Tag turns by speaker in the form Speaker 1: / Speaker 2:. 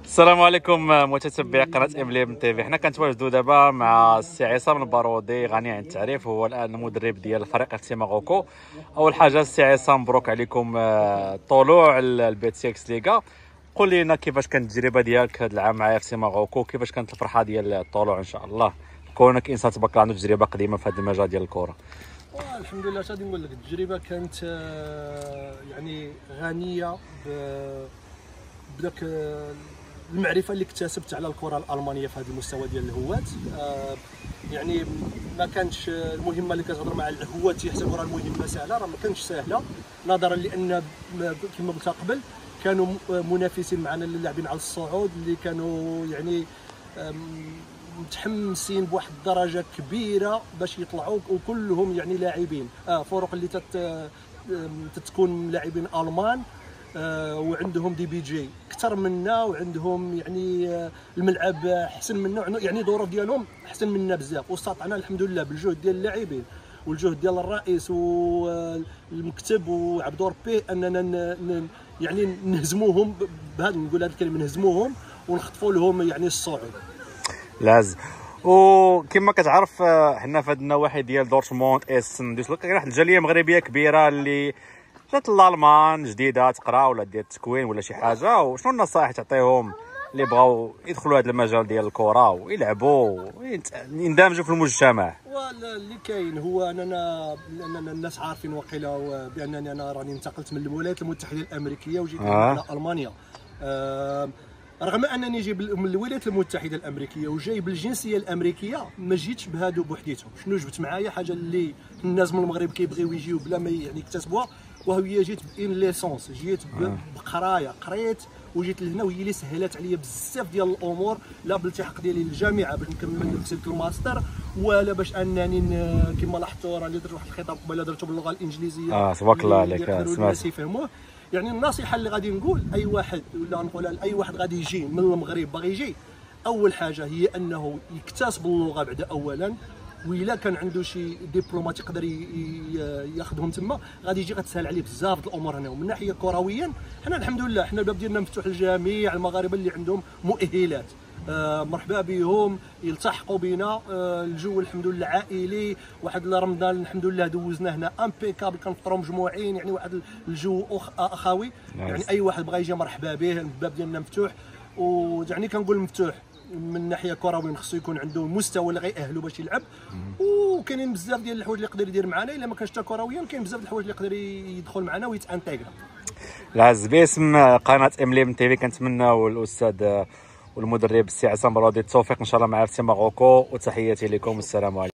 Speaker 1: السلام عليكم متتبعي قناه امليم تي في. حنا كنتواجدوا دابا مع السي عصام البارودي غني عن التعريف، هو الان المدرب ديال فريق اف سي ماروكو. اول حاجه السي عصام مبروك عليكم طلوع البيتسيكس ليغا. قول لنا كيفاش كانت التجربه ديالك هذا العام مع اف سي ماروكو، كيفاش كانت الفرحه ديال الطلوع ان شاء الله كونك انسان تبارك الله عنده تجربه قديمه في هذا المجال ديال الكره؟
Speaker 2: الحمد لله. غادي نقول لك التجربه كانت يعني غنيه بداك المعرفه اللي اكتسبت على الكره الالمانيه في هذا المستوى ديال الهوات. يعني ما كانتش المهمه اللي كتهضر مع الهوات تيحسبوا راه المهمه سهله، راه ما كانتش سهله، نظرا لان كما قلت قبل كانوا منافسين معنا اللاعبين على الصعود اللي كانوا يعني متحمسين بواحد الدرجه كبيره باش يطلعوا، وكلهم يعني لاعبين فرق اللي تتكون لاعبين المان وعندهم دي بي جي اكثر منا، وعندهم يعني الملعب احسن منا، يعني الظروف ديالهم احسن منا بزاف، واستطعنا الحمد لله بالجهد ديال اللاعبين والجهد ديال الرئيس والمكتب وعبد ربي اننا يعني نهزموهم، بهذا نقول هذه الكلمه، نهزموهم ونخطفوا لهم يعني الصعود.
Speaker 1: لاز وكما كتعرف حنا في هذه النواحي ديال دورتموند اسن دوسلوك كاين واحد الجاليه مغربيه كبيره اللي جات لالمان جديده تقرا ولا ديال التكوين ولا شي حاجه، وشنو النصائح تعطيهم اللي بغاو يدخلوا هذا المجال ديال الكره ويلعبوا ويندمجوا في المجتمع؟
Speaker 2: اللي كاين هو اننا الناس عارفين وقيلا بانني انا راني انتقلت من الولايات المتحده الامريكيه وجيت الى المانيا. رغم انني جاي من الولايات المتحده الامريكيه وجاي بالجنسيه الامريكيه، ما جيتش بهادو بوحديتهم. شنو جبت معايا؟ حاجه اللي الناس من المغرب كيبغيو يجيو بلا ما يعني يكتسبوها، وهي جيت بان ليسونس، جيت بقرايه، قريت وجيت لهنا، وهي اللي سهلت عليا بزاف ديال الامور، لا بالالتحاق ديالي للجامعه باش نكمل نفس الماستر، ولا باش انني كما لاحظتوا راني درت واحد الخطاب قبيله درته باللغه الانجليزيه
Speaker 1: تبارك الله عليك،
Speaker 2: الناس يفهموه. يعني النصيحه اللي غادي نقول اي واحد، ولا نقولها لاي واحد غادي يجي من المغرب باغي يجي، اول حاجه هي انه يكتسب اللغه بعدا اولا، وإلا كان عنده شي دبلومات يقدر ياخذهم تما غادي يجي غتسهل عليه بزاف الامور هنا. ومن ناحيه كرويا حنا الحمد لله حنا الباب ديالنا مفتوح لجميع المغاربه اللي عندهم مؤهلات، مرحبا بهم يلتحقوا بنا. الجو الحمد لله عائلي، واحد رمضان الحمد لله دوزنا هنا امبيكابل، كنفطروا مجموعين، يعني واحد الجو اخوي. يعني اي واحد بغى يجي مرحبا به، الباب ديالنا مفتوح. ويعني كنقول مفتوح من ناحيه كرويه، خصو يكون عنده المستوى اللي غيأهلو باش يلعب، وكاينين بزاف ديال الحوايج اللي يقدر يدير معنا. الا ما كانش حتى كرويا كاين بزاف ديال الحوايج اللي يقدر يدخل معنا ويتانتيغرا.
Speaker 1: العز باسم قناه امليم تي في كنتمناو الاستاذ والمدرب السي عصام برودي التوفيق ان شاء الله مع اف سي ماروكو، وتحياتي لكم والسلام عليكم.